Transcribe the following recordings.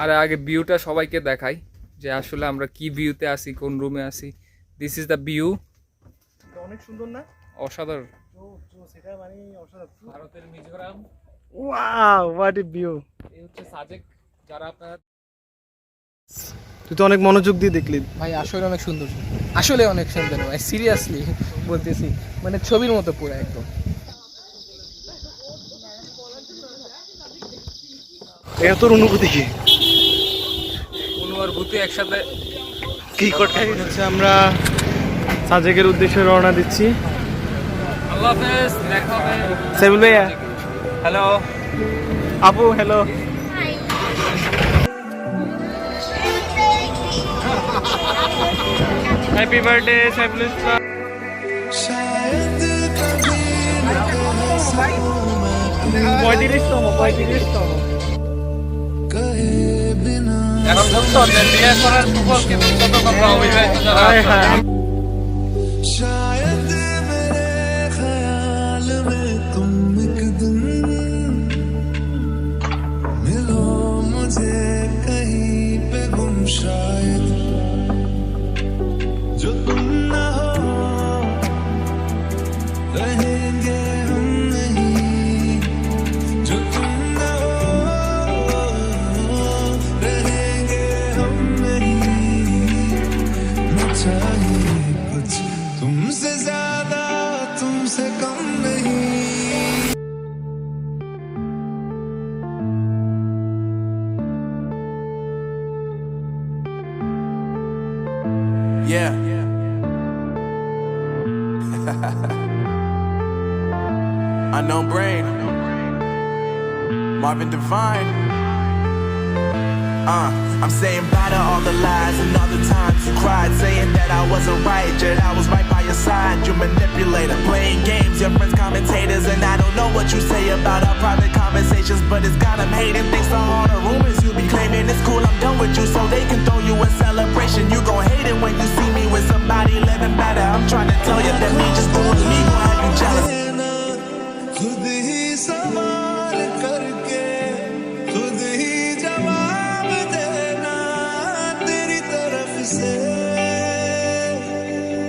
আর আগে ভিউটা সবাইকে দেখাই যে আসলে আমরা কি ভিউতে আছি, কোন রুমে আছি। This is the view. অনেক সুন্দর না? অসাধারণ। সেটা মানে অসাধারণ। ভারতের Mizoram. Wow, what a view. এই হচ্ছে সাজেক। যারা আপনারা তুই তো অনেক মনোযোগ দিয়ে দেখলি ভাই, আসলে অনেক সুন্দর, আসলে অনেক সুন্দর ভাই, সিরিয়াসলি বলতেছি, মানে ছবির মতো পুরো একদম। এটা তোর অনুভূতি কি? অনুভূতি একসাথে কি করতে হচ্ছে? আমরা সাজেকের উদ্দেশ্যে রওনা দিচ্ছি। আল্লাহ হাফেজ, দেখা হবে। সাইবুল ভাইয়া, হ্যালো আপু, hello. Happy birthday Saiful Islam. পঁয়ত্রিশতম। এখন বুঝছো যে বিয়ে করার সুফল কিন্তু কত কথা অবিবাহিত যারা হায় আছে। হায়। शायद मेरे ख्याल में तुम एक दिन मिलो मुझे कहीं पे गुम, शायद जो तुम ना हो रहेंगे हम नहीं, जो तुम ना हो रहेंगे हम नहीं। न चाहिए कुछ तुमसे ज्यादा, तुमसे कम नहीं। Yeah. Unknown Brain, Marvin Devine. I'm saying bye to all the lies and all the times you cried, saying that I wasn't right, yet I was right by your side. You manipulator, playing games, your friends commentators, and I don't know what you say about our private conversations, but it's got them hating. Thanks to all the rumors you be claiming, it's cool, I'm done with you, so they can throw you a celebration. You gon' hate it when you see me with somebody living better. I'm trying to tell you that me just doing me gon' have you jealous. खुद ही सवाल करके खुद ही जवाब देना, तेरी तरफ से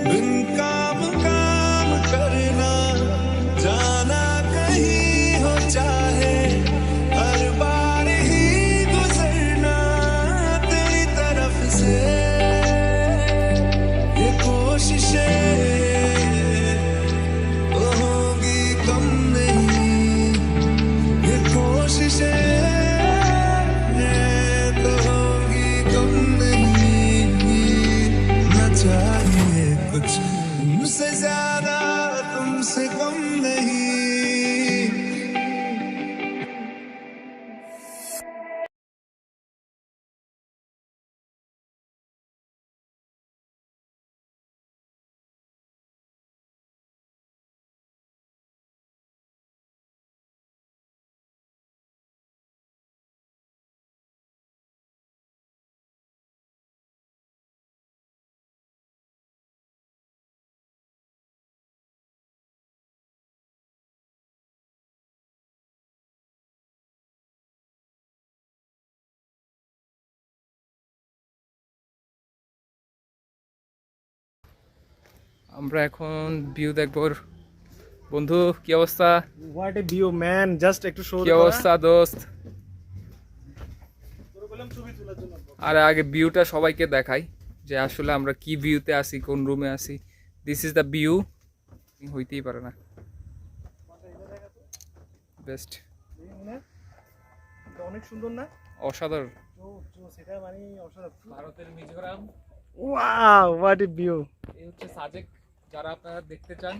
बिन काम काम करना, जाना कहीं हो चाहे हर बार ही गुजरना, तेरी तरफ से ये कोशिशें होगी कम नहीं, ये कोशिशें तो होगी कम नहीं। न चाहिए कुछ तुमसे ज्यादा, तुमसे कम नहीं। আমরা এখন ভিউ দেখবো। বন্ধু কি অবস্থা? What a view man, just একটু শো কি অবস্থা দোস্ত? আর আগে ভিউটা সবাইকে দেখাই যে আসলে আমরা কি ভিউতে আছি, কোন রুমে আছি। This is the view. হইতেই পারে না। বেস্ট। অনেক সুন্দর না? অসাধারণ। সেটা মানে অসাধারণ। ভারতের Mizoram. Wow, what a view. এই হচ্ছে সাজেক। যারা আপনারা দেখতে চান,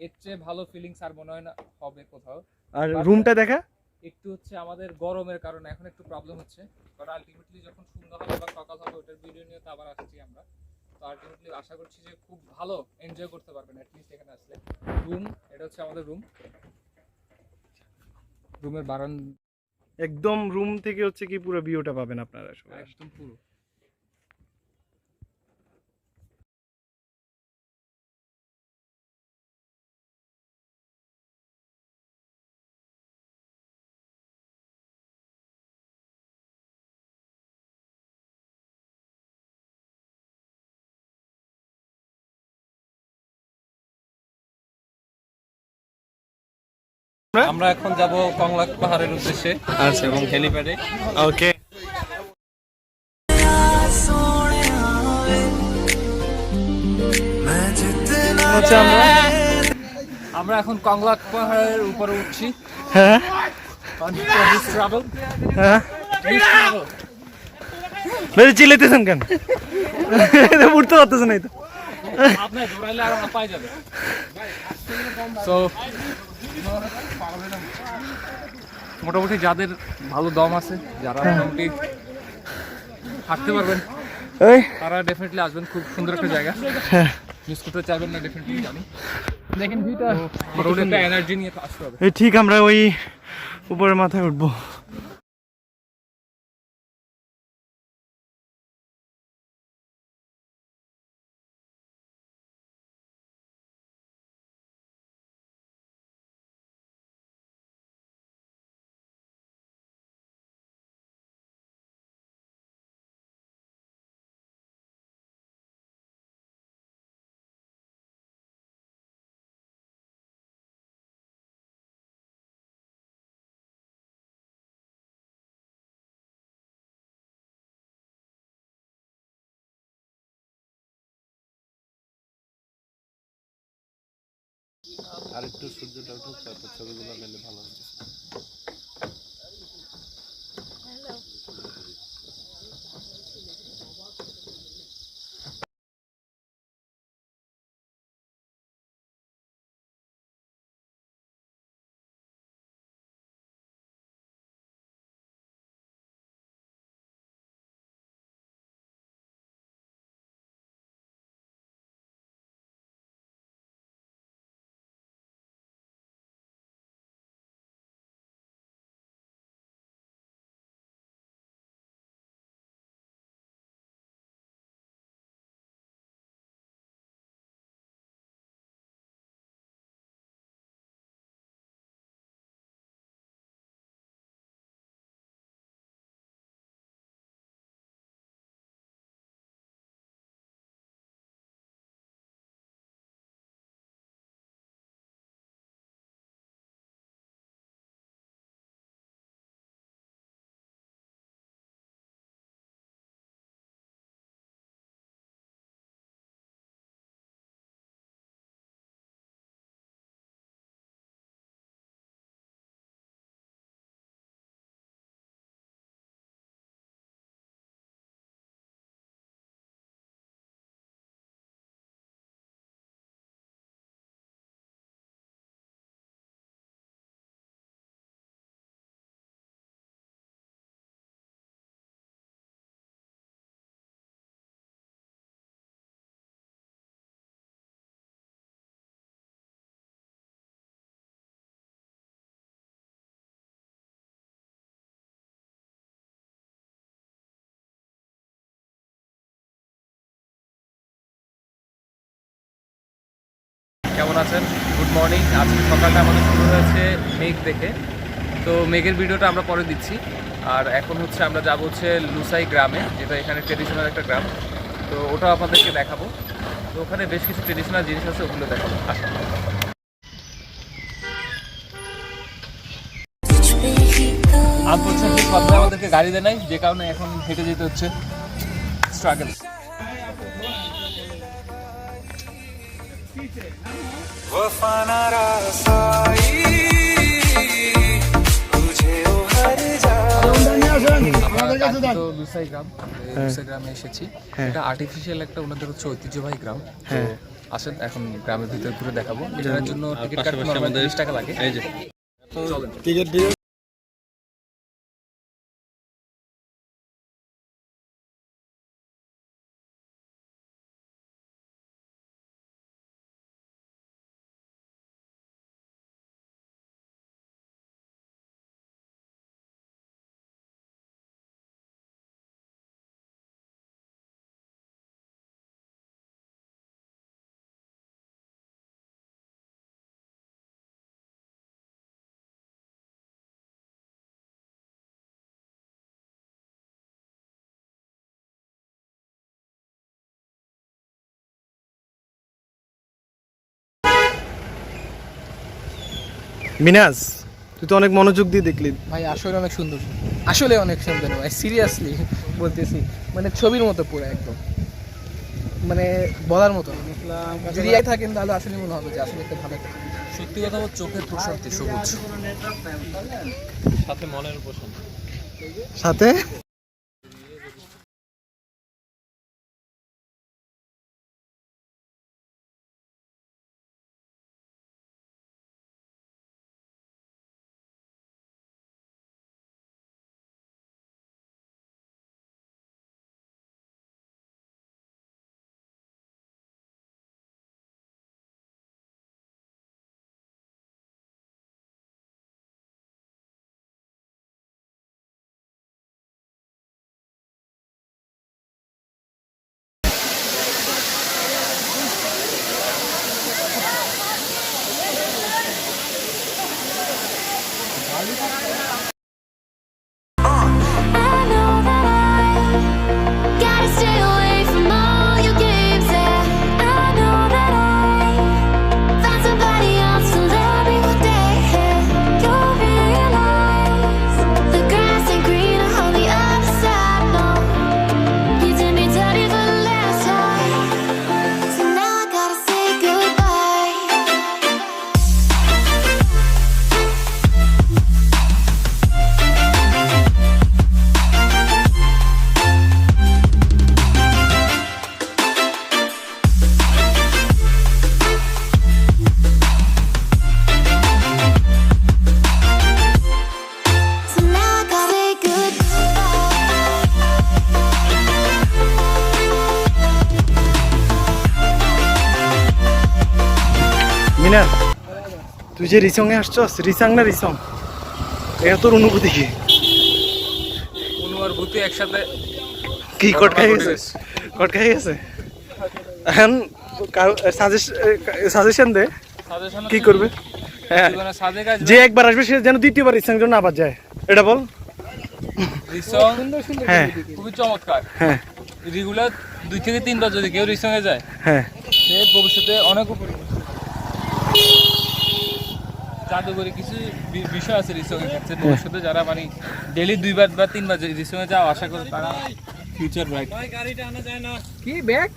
এর চেয়ে ভালো ফিলিংস আর মনে হয় না হবে কোথাও। আর রুমটা দেখা। একটু হচ্ছে আমাদের গরমের কারণে এখন একটু প্রবলেম হচ্ছে, বাট আলটিমেটলি যখন সন্ধ্যা হবে বা সকাল হবে ওটার ভিডিও নিয়ে তো আবার আসছি আমরা। তো আলটিমেটলি আশা করছি যে খুব ভালো এনজয় করতে পারবেন অ্যাটলিস্ট এখানে আসলে। রুম, এটা হচ্ছে আমাদের রুম। রুমের বারান্দা একদম রুম থেকে হচ্ছে কি পুরো ভিউটা পাবেন আপনারা সবাই। একদম পুরো আমরা এখন যাব কংলাক পাহাড়ের উদ্দেশ্যে আচ্ছা এবং হেলিপ্যাডে। ওকে আচ্ছা আমরা এখন কংলাক পাহাড়ের উপরে উঠছি। হ্যাঁ ট্রাভেল হ্যাঁ বেশি চিল্লাইতেছেন কেন? উঠতে পারতেছেন না তো। আপনি দৌড়াইলে আর না পাই যাবে। তো মোটামুটি যাদের ভালো দম আছে, যারা মোটামুটি হাঁটতে পারবেন, তারা ডেফিনেটলি আসবেন। খুব সুন্দর একটা জায়গা, মিস করতে চাইবেন না ডেফিনেটলি, জানি। দেখেন ভিউটা, মোটামুটি একটা এনার্জি নিয়ে আসতে হবে। এই ঠিক আমরা ওই উপরের মাথায় উঠবো। আরেকটু সূর্যটা উঠুক, তারপর ছবিগুলো নিলে ভালো হবে। কেমন আছেন? Good morning. আজকে সকালটা আমাদের শুরু হয়েছে মেঘ দেখে। তো মেঘের ভিডিওটা আমরা পরে দিচ্ছি। আর এখন হচ্ছে আমরা যাবো হচ্ছে লুসাই গ্রামে, যেটা এখানে ট্রেডিশনাল একটা গ্রাম। তো ওটাও আপনাদেরকে দেখাবো। তো ওখানে বেশ কিছু ট্রেডিশনাল জিনিস আছে, ওগুলো দেখাবো। আসুন। আনফরচুনেটলি সবাই আমাদেরকে গাড়ি দেয় নাই, যে কারণে এখন হেঁটে যেতে হচ্ছে। স্ট্রাগল। লুসাই গ্রামে এসেছি। এটা আর্টিফিশিয়াল একটা ওনাদের হচ্ছে ঐতিহ্যবাহী গ্রাম। আসেন এখন গ্রামের ভিতরে ঘুরে দেখাবো। এটার জন্য টিকিট কাটতে আমাদের 30 টাকা লাগে। এই যে টিকিট দিয়ে মিনাজ তুই তো অনেক মনোযোগ দিয়ে দেখলি। ভাই আসলে অনেক সুন্দর, আসলে অনেক সুন্দর ভাই, সিরিয়াসলি বলতেছি, মানে ছবির মতো পুরো একদম, মানে বলার মতো না। যদি এই থাকেন তাহলে আসলে মনে হবে যে আসলে একটা ভালো একটা ছবি। সত্যি কথা বলতে চোখের প্রশান্তি, সবুজ। সাথে মনের প্রশান্তি। সাথে I know that I gotta stay away from all your games. Yeah, I know that I found somebody else to love me one day. You'll realize the grass ain't greener on the other side. No, you did me dirty for the last time, so now I gotta say goodbye. So now I gotta say Mina, তুই যে রিসং এ আসছস, রিসাং না রিসং, এটা তোর অনুভূতি কি? অনু আর ভূতি একসাথে কি কট খাই গেছে? কট খাই গেছে। এখন সাজেশন দে সাজেশন কি করবে। হ্যাঁ, জীবনে সাজে কাজ যে একবার আসবে সে যেন দ্বিতীয়বার রিসাং জন্য আবার যায়, এটা বল। রিসং সুন্দর সুন্দর হ্যাঁ খুবই চমৎকার। হ্যাঁ রেগুলার 2 থেকে 3 বার যদি কেউ রিসং এ যায়, হ্যাঁ, সে ভবিষ্যতে অনেক উপরে জাদুকরি কিছু বিষয় আছে রিসং এর ক্ষেত্রে। ভবিষ্যতে যারা মানে ডেইলি 2 বার বা 3 বার রিসং এ যাওয়া আশা করে তারা ফিউচার ব্রাইট। কি ব্যাগ